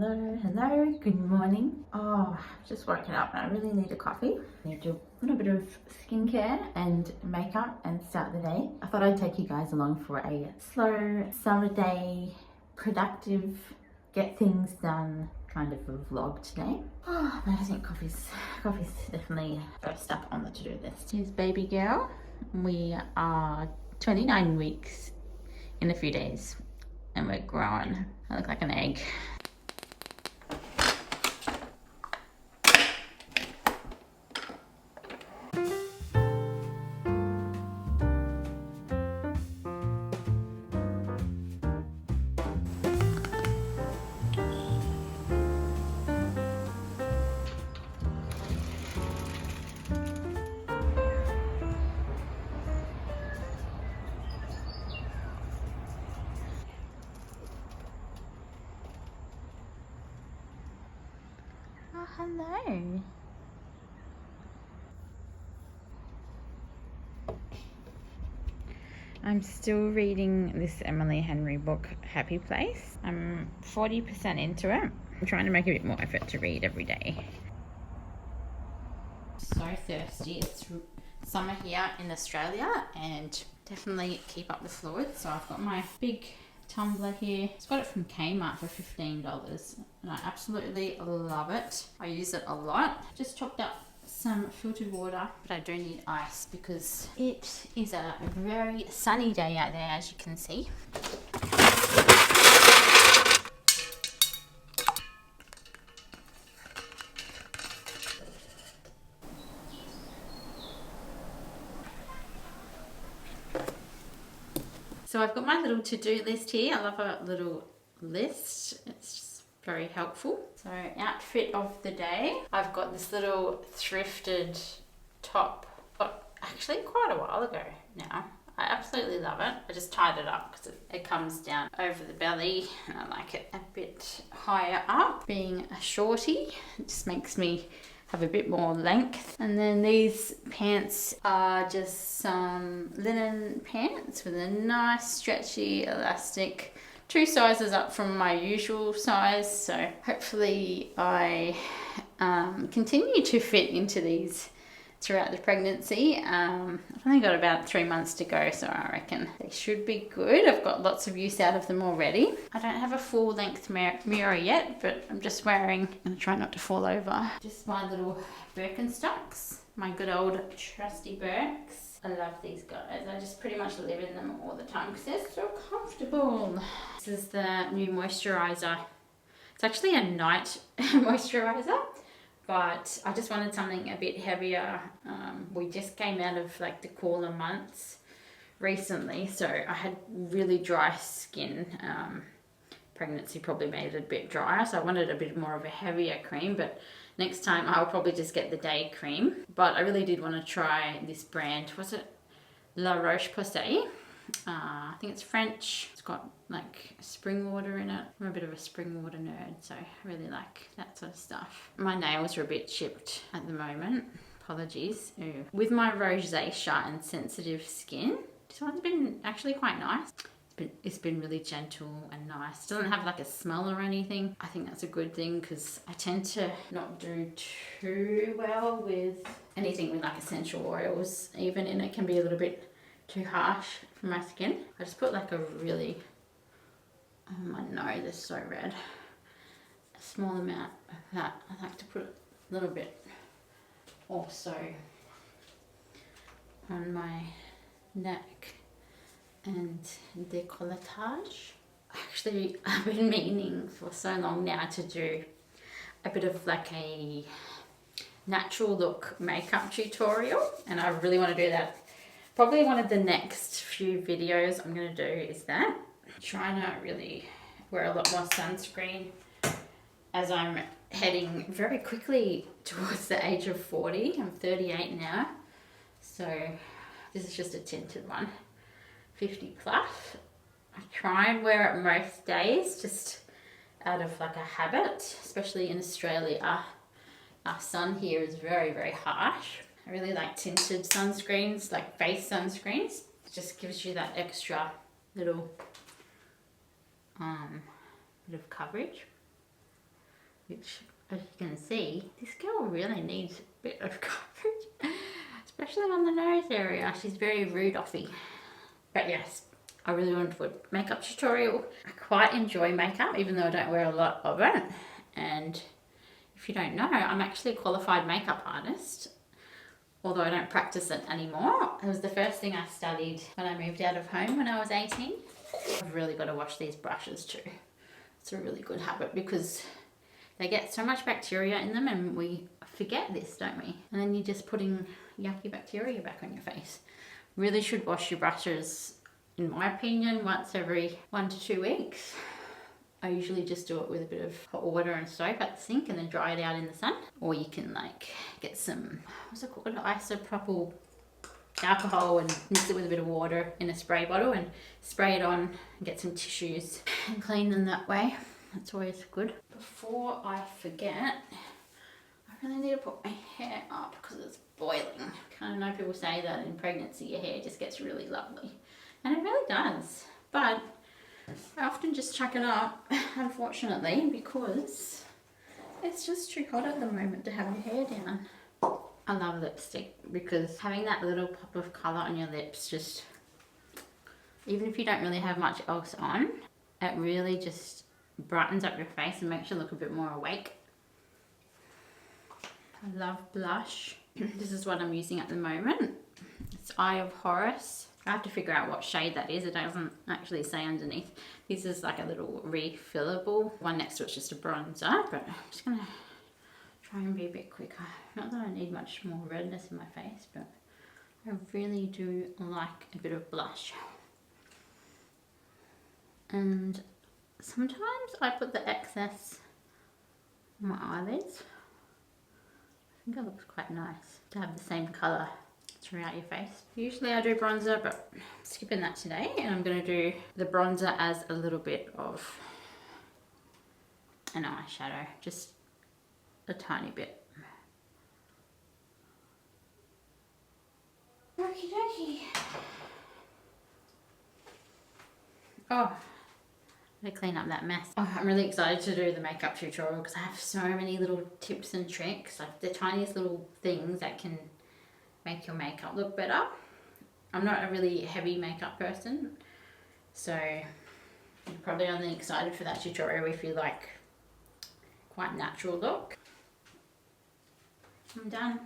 Hello, good morning. Oh, I've just woken up and I really need a coffee. I need to do a little bit of skincare and makeup and start the day. I thought I'd take you guys along for a slow summer day, productive, get things done kind of a vlog today. Oh, but I think coffee's definitely first up on the to-do list. Here's baby girl. We are 29 weeks in a few days and we're growing. I look like an egg. Oh, hello. I'm still reading this Emily Henry book, Happy Place. I'm 40% into it. I'm trying to make a bit more effort to read every day. So thirsty. It's summer here in Australia and definitely keep up the fluid. So I've got my big tumbler here. It's got it from Kmart for $15 and I absolutely love it. I use it a lot. Just chopped up some filtered water, but I do need ice because it is a very sunny day out there, as you can see. So I've got my little to-do list here. I love a little list. It's just very helpful. So outfit of the day. I've got this little thrifted top. Got actually quite a while ago now. I absolutely love it. I just tied it up because it comes down over the belly and I like it a bit higher up. Being a shorty, it just makes me have a bit more length. And then these pants are just some linen pants with a nice stretchy elastic, 2 sizes up from my usual size. So hopefully I continue to fit into these throughout the pregnancy. I've only got about 3 months to go, so I reckon they should be good. I've got lots of use out of them already. I don't have a full length mirror yet, but I'm just wearing, I'm gonna try not to fall over, just my little Birkenstocks, my good old trusty Birks. I love these guys. I just pretty much live in them all the time because they're so comfortable. This is the new moisturizer. It's actually a night moisturizer, but I just wanted something a bit heavier. We just came out of like the cooler months recently, so I had really dry skin. Pregnancy probably made it a bit drier, so I wanted a bit more of a heavier cream, but next time I'll probably just get the day cream. But I really did want to try this brand. Was it La Roche-Posay? I think it's French. It's got like spring water in it. I'm a bit of a spring water nerd, so I really like that sort of stuff. My nails are a bit chipped at the moment. Apologies. Ooh. With my rosacea and sensitive skin, this one's been actually quite nice. It's been really gentle and nice. It doesn't have like a smell or anything. I think that's a good thing because I tend to not do too well with anything with like essential oils. Even in it can be a little bit too harsh for my skin. I just put like a really, oh my nose is so red, a small amount of that. I like to put a little bit also on my neck and décolletage. Actually, I've been meaning for so long now to do a bit of like a natural look makeup tutorial, and I really want to do that. Probably one of the next few videos I'm going to do is that. I'm trying to really wear a lot more sunscreen as I'm heading very quickly towards the age of 40. I'm 38 now, so this is just a tinted one. 50 plus. I try and wear it most days just out of like a habit, especially in Australia. Our sun here is very, very harsh. I really like tinted sunscreens, like face sunscreens. It just gives you that extra little bit of coverage. which, as you can see, this girl really needs a bit of coverage, especially on the nose area. She's very Rudolphy. But yes, I really wanted to do a makeup tutorial. I quite enjoy makeup, even though I don't wear a lot of it. And if you don't know, I'm actually a qualified makeup artist, although I don't practice it anymore. It was the first thing I studied when I moved out of home when I was 18. I've really got to wash these brushes too. It's a really good habit because they get so much bacteria in them, and we forget this, don't we? And then you're just putting yucky bacteria back on your face. Really should wash your brushes, in my opinion, once every 1 to 2 weeks. I usually just do it with a bit of hot water and soap at the sink and then dry it out in the sun. Or you can like get some, what's it called, isopropyl alcohol and mix it with a bit of water in a spray bottle and spray it on and get some tissues and clean them that way. That's always good. Before I forget, I really need to put my hair up because it's boiling. I know people say that in pregnancy your hair just gets really lovely, and it really does, but I often just chuck it up, unfortunately, because it's just too hot at the moment to have your hair down. I love lipstick because having that little pop of colour on your lips, just, even if you don't really have much else on, it really just brightens up your face and makes you look a bit more awake. I love blush. This is what I'm using at the moment. It's Eye of Horus. I have to figure out what shade that is. It doesn't actually say underneath. This is like a little refillable one. Next to it's just a bronzer, but I'm just gonna try and be a bit quicker. Not that I need much more redness in my face, but I really do like a bit of blush. And sometimes I put the excess on my eyelids. I think it looks quite nice to have the same colour throughout your face. Usually I do bronzer, but I'm skipping that today, and I'm going to do the bronzer as a little bit of an eyeshadow, just a tiny bit. Okie dokie. Oh, to clean up that mess. Oh, I'm really excited to do the makeup tutorial because I have so many little tips and tricks, like the tiniest little things that can make your makeup look better. I'm not a really heavy makeup person, so you're probably only excited for that tutorial if you like quite natural look. I'm done.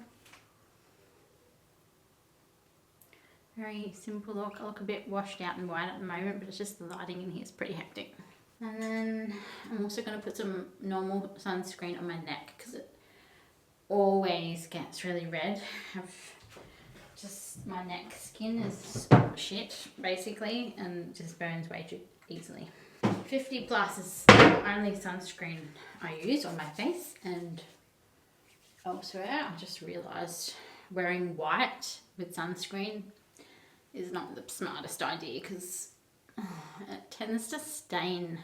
Very simple look. I look a bit washed out and white at the moment, but it's just the lighting in here is pretty hectic. And then I'm also going to put some normal sunscreen on my neck because it always gets really red. My neck skin is shit basically, and just burns way too easily. 50 plus is the only sunscreen I use on my face, and elsewhere I just realised wearing white with sunscreen is not the smartest idea because it tends to stain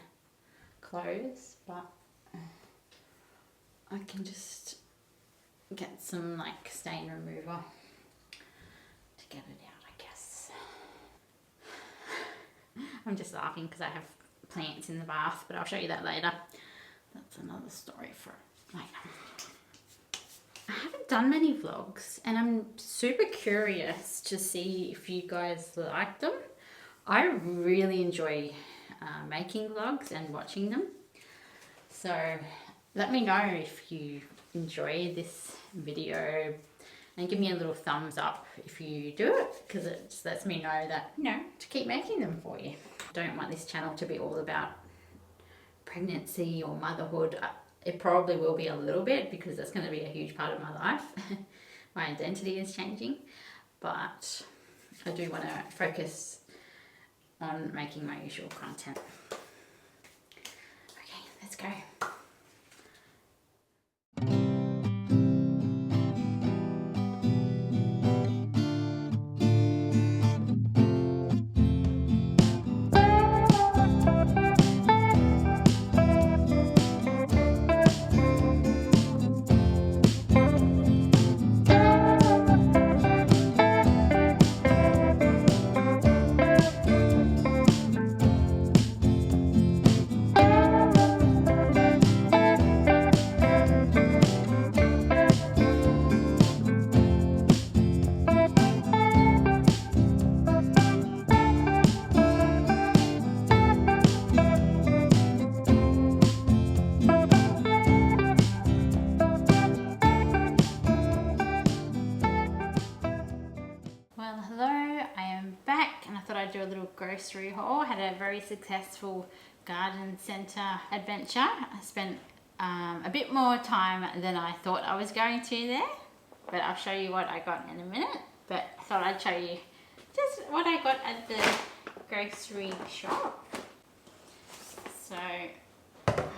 clothes, but I can just get some like stain remover to get it out, I guess. I'm just laughing because I have plants in the bath, but I'll show you that later. That's another story for later. I haven't done many vlogs, and I'm super curious to see if you guys like them. I really enjoy making vlogs and watching them. So let me know if you enjoy this video and give me a little thumbs up if you do it, because it just lets me know that, you know, to keep making them for you. I don't want this channel to be all about pregnancy or motherhood. It probably will be a little bit because that's going to be a huge part of my life. My identity is changing, but I do want to focus on making my usual content. Okay, let's go. grocery haul. Had a very successful garden centre adventure. I spent a bit more time than I thought I was going to there, but I'll show you what I got in a minute. But I thought I'd show you just what I got at the grocery shop. So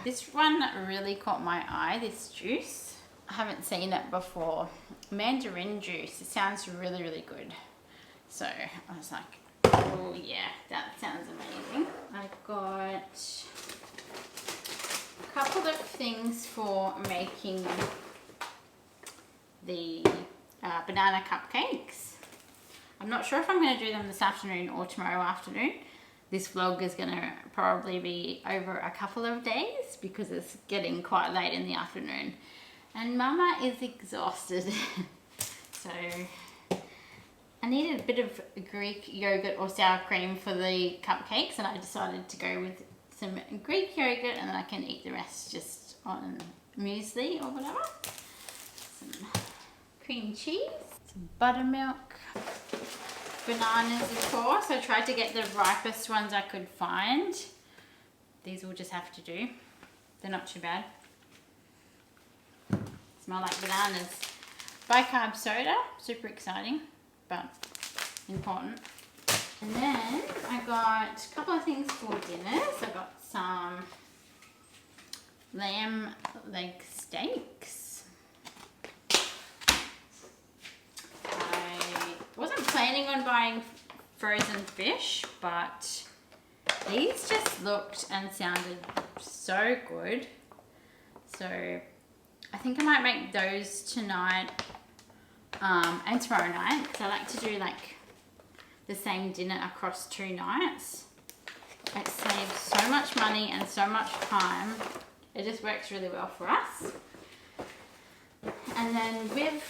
this one really caught my eye, this juice. I haven't seen it before. Mandarin juice. It sounds really, really good. So I was like, oh yeah, that sounds amazing. I got a couple of things for making the banana cupcakes. I'm not sure if I'm going to do them this afternoon or tomorrow afternoon. This vlog is going to probably be over a couple of days because it's getting quite late in the afternoon. And Mama is exhausted. So I needed a bit of Greek yogurt or sour cream for the cupcakes, and I decided to go with some Greek yogurt, and then I can eat the rest just on muesli or whatever. Some cream cheese, some buttermilk, bananas of course. I tried to get the ripest ones I could find. These will just have to do. They're not too bad. Smell like bananas. Bicarb soda, super exciting, but important. And then I got a couple of things for dinner. So I got some lamb leg steaks. I wasn't planning on buying frozen fish, but these just looked and sounded so good. So I think I might make those tonight and tomorrow night, because I like to do like the same dinner across 2 nights. It saves so much money and so much time. It just works really well for us. And then with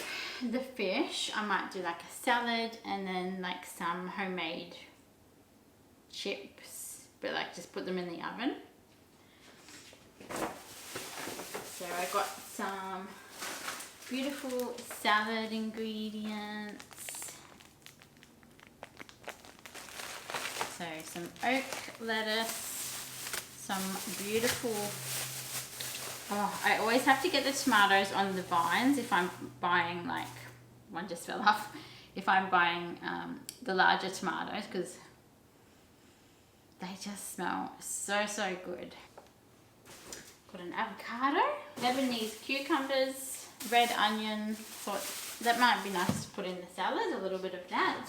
the fish, I might do like a salad and then like some homemade chips, but like just put them in the oven. So I got some beautiful salad ingredients. So some oak lettuce, some beautiful, I always have to get the tomatoes on the vines if I'm buying, like, one just fell off, if I'm buying the larger tomatoes, because they just smell so, so good. Got an avocado, Lebanese cucumbers, red onion. Thought that might be nice to put in the salad, a little bit of that.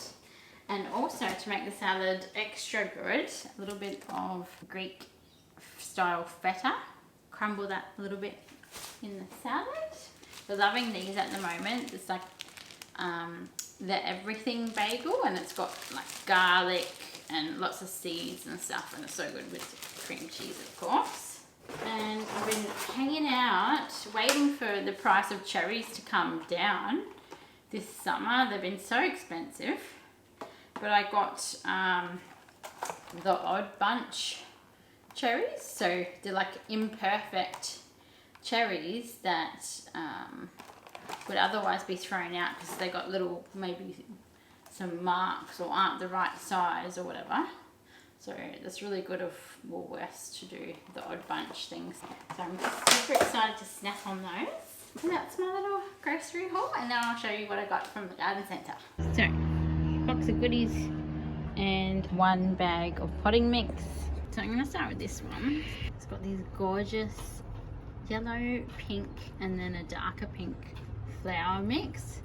And also to make the salad extra good, a little bit of Greek style feta. Crumble that a little bit in the salad. We're loving these at the moment. It's like the everything bagel, and it's got like garlic and lots of seeds and stuff, and it's so good with cream cheese of course. And I've been hanging out waiting for the price of cherries to come down this summer. They've been so expensive, but I got the Odd Bunch cherries. So they're like imperfect cherries that would otherwise be thrown out because they got little, maybe some marks or aren't the right size or whatever. So that's really good of Woolworths to do the Odd Bunch things. So I'm super excited to snap on those. And that's my little grocery haul, and then I'll show you what I got from the garden centre. So, box of goodies and 1 bag of potting mix. So I'm going to start with this one. It's got these gorgeous yellow, pink, and then a darker pink flower mix.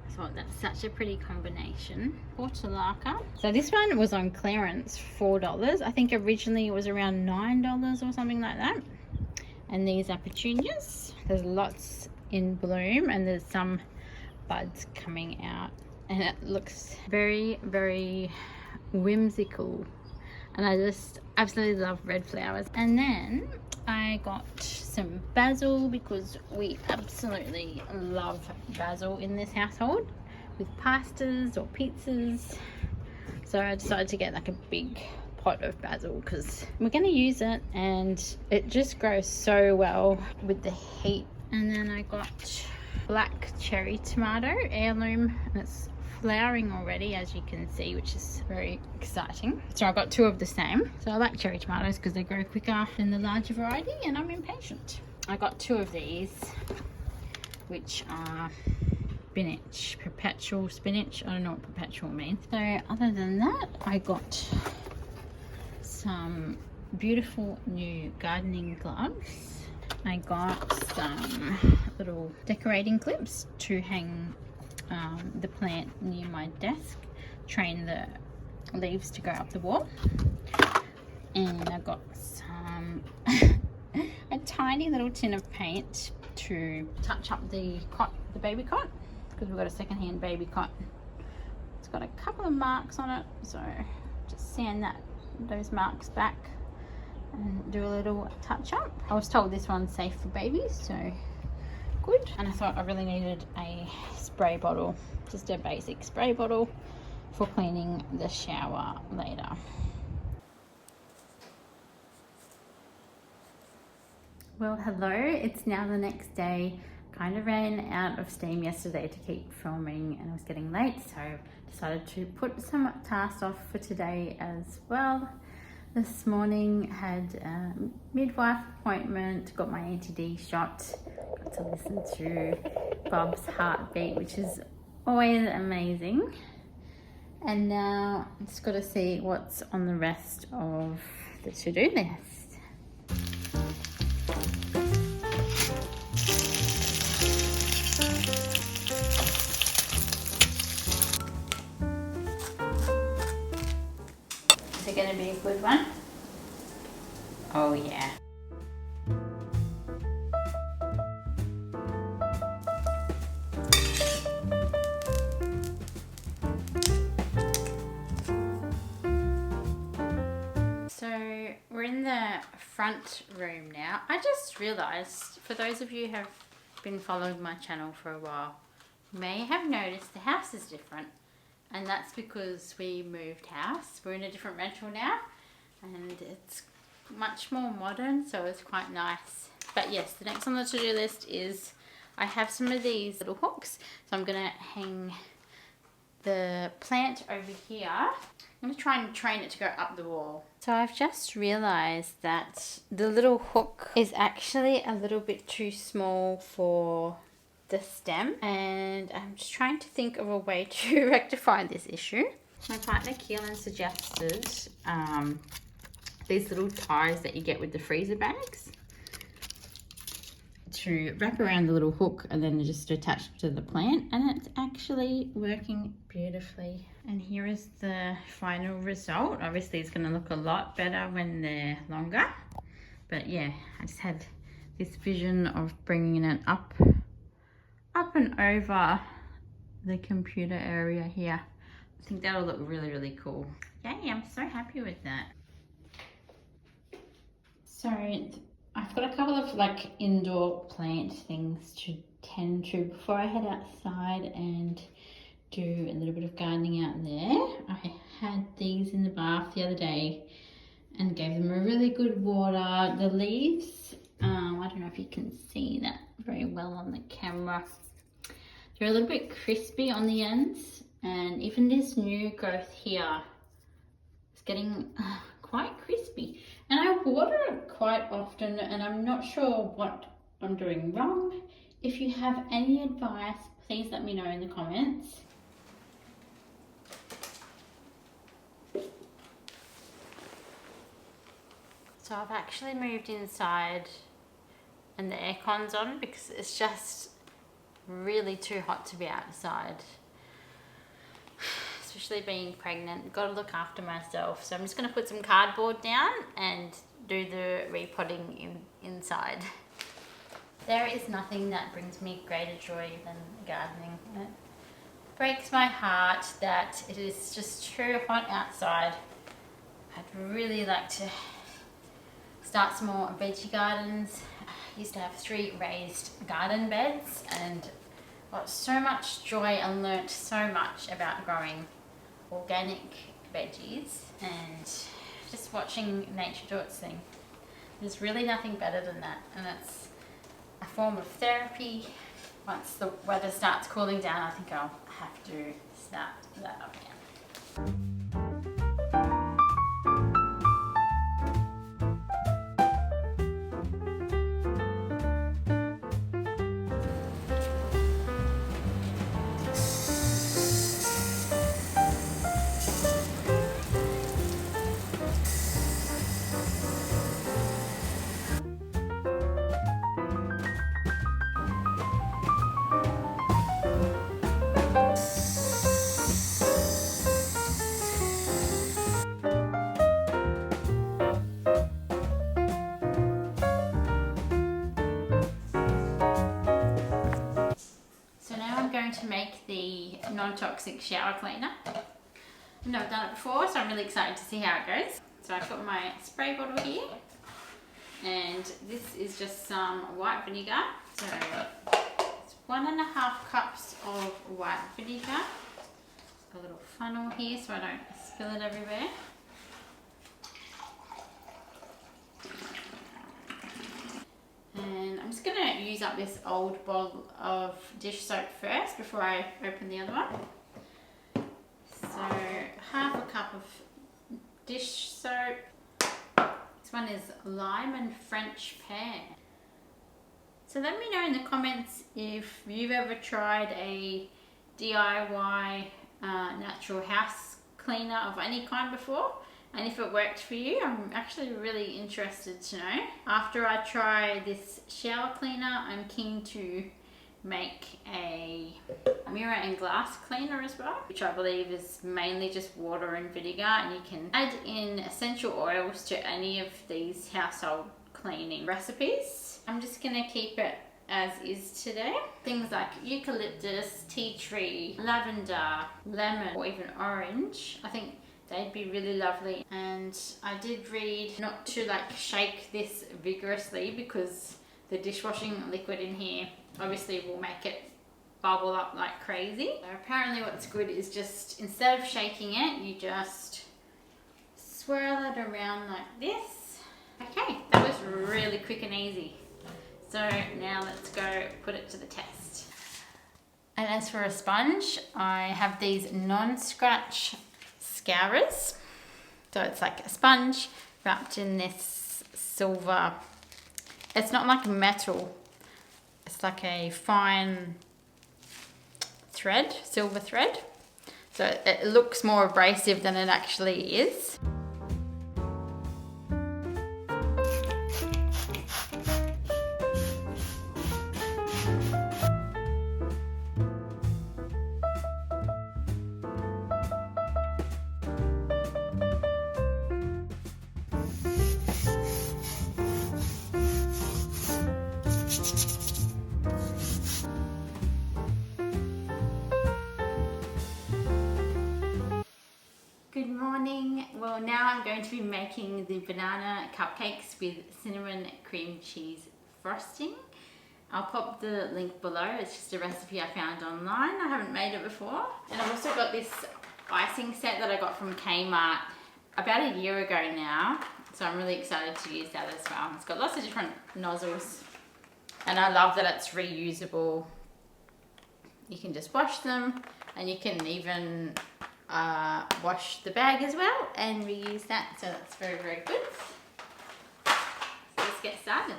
I thought that's such a pretty combination. Portulaca. So this one was on clearance, $4. I think originally it was around $9 or something like that. And these are petunias. There's lots in bloom and there's some buds coming out. And it looks very, very whimsical. And I just absolutely love red flowers. And then I got some basil because we absolutely love basil in this household with pastas or pizzas. So I decided to get like a big pot of basil because we're going to use it and it just grows so well with the heat. And then I got black cherry tomato, heirloom, and it's flowering already, as you can see, which is very exciting. So I got 2 of the same. So I like cherry tomatoes because they grow quicker than the larger variety, and I'm impatient. I got 2 of these, which are spinach, perpetual spinach. I don't know what perpetual means. So other than that, I got some beautiful new gardening gloves. I got some little decorating clips to hang the plant near my desk, train the leaves to go up the wall. And I got some a tiny little tin of paint to touch up the cot, the baby cot, because we've got a secondhand baby cot. It's got a couple of marks on it, so just sand those marks back and do a little touch up. I was told this one's safe for babies, so good. And I thought I really needed a spray bottle, just a basic spray bottle for cleaning the shower later. Well, hello, it's now the next day. Kind of ran out of steam yesterday to keep filming and it was getting late, so decided to put some tasks off for today as well. This morning had a midwife appointment, got my anti-D shot, got to listen to Bob's heartbeat, which is always amazing. And now I've just got to see what's on the rest of the to-do list. Is it going to be a good one? Oh yeah. So we're in the front room now. I just realised, for those of you who have been following my channel for a while, you may have noticed the house is different. And that's because we moved house. We're in a different rental now and it's much more modern, so it's quite nice. But yes, the next on the to-do list is I have some of these little hooks. So I'm gonna hang the plant over here. I'm gonna try and train it to go up the wall. So I've just realized that the little hook is actually a little bit too small for the stem, and I'm just trying to think of a way to rectify this issue. My partner Keelan suggested these little ties that you get with the freezer bags to wrap around the little hook and then just attach to the plant, and it's actually working beautifully. And here is the final result. Obviously it's going to look a lot better when they're longer, but yeah, I just had this vision of bringing it up and over the computer area here. I think that'll look really, really cool. Yay, I'm so happy with that. So I've got a couple of like indoor plant things to tend to before I head outside and do a little bit of gardening out there. I had these in the bath the other day and gave them a really good water. The leaves, I don't know if you can see that very well on the camera. They're a little bit crispy on the ends, and even this new growth here is getting quite crispy. And I water it quite often, and I'm not sure what I'm doing wrong. If you have any advice, please let me know in the comments. So I've actually moved inside and the aircon's on because it's just really too hot to be outside, especially being pregnant. Got to look after myself, so I'm just going to put some cardboard down and do the repotting inside. There is nothing that brings me greater joy than gardening. It breaks my heart that it is just too hot outside. I'd really like to start some more veggie gardens. I used to have 3 raised garden beds and got so much joy and learnt so much about growing organic veggies, and just watching nature do its thing. There's really nothing better than that, and it's a form of therapy once the weather starts cooling down, I think I'll have to start that up again. To make the non-toxic shower cleaner. I've never done it before, so I'm really excited to see how it goes. So I've got my spray bottle here, and this is just some white vinegar. So it's 1.5 cups of white vinegar. A little funnel here so I don't spill it everywhere. And I'm just going to use up this old bottle of dish soap first before I open the other one. So 1/2 cup of dish soap. This one is lime and French pear. So let me know in the comments if you've ever tried a DIY natural house cleaner of any kind before. And if it worked for you. I'm actually really interested to know. After I try this shower cleaner, I'm keen to make a mirror and glass cleaner as well, which I believe is mainly just water and vinegar, and you can add in essential oils to any of these household cleaning recipes. I'm just gonna keep it as is today. Things like eucalyptus, tea tree, lavender, lemon, or even orange. I think they'd be really lovely. And I did read not to like shake this vigorously because the dishwashing liquid in here obviously will make it bubble up like crazy. So apparently what's good is just instead of shaking it, you just swirl it around like this. Okay, that was really quick and easy. So now let's go put it to the test. And as for a sponge, I have these non-scratch scourers. So it's like a sponge wrapped in this silver, it's not like metal, it's like a fine thread, silver thread. So it looks more abrasive than it actually is. Good morning. Well, now I'm going to be making the banana cupcakes with cinnamon cream cheese frosting. I'll pop the link below. It's just a recipe I found online. I haven't made it before. And I've also got this icing set that I got from Kmart about a year ago now. So I'm really excited to use that as well. It's got lots of different nozzles. And I love that it's reusable. You can just wash them, and you can even wash the bag as well and reuse that, so that's very, very good. So let's get started.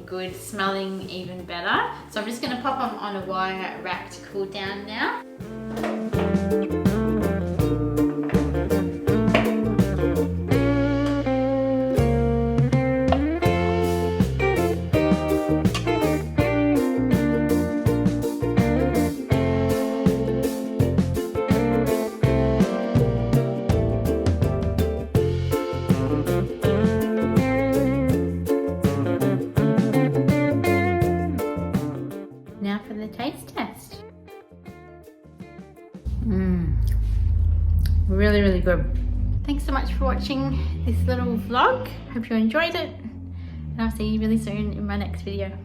good, smelling even better. So I'm just going to pop them on a wire rack to cool down now. Now for the taste test. Really, really good. Thanks so much for watching this little vlog. Hope you enjoyed it, and I'll see you really soon in my next video.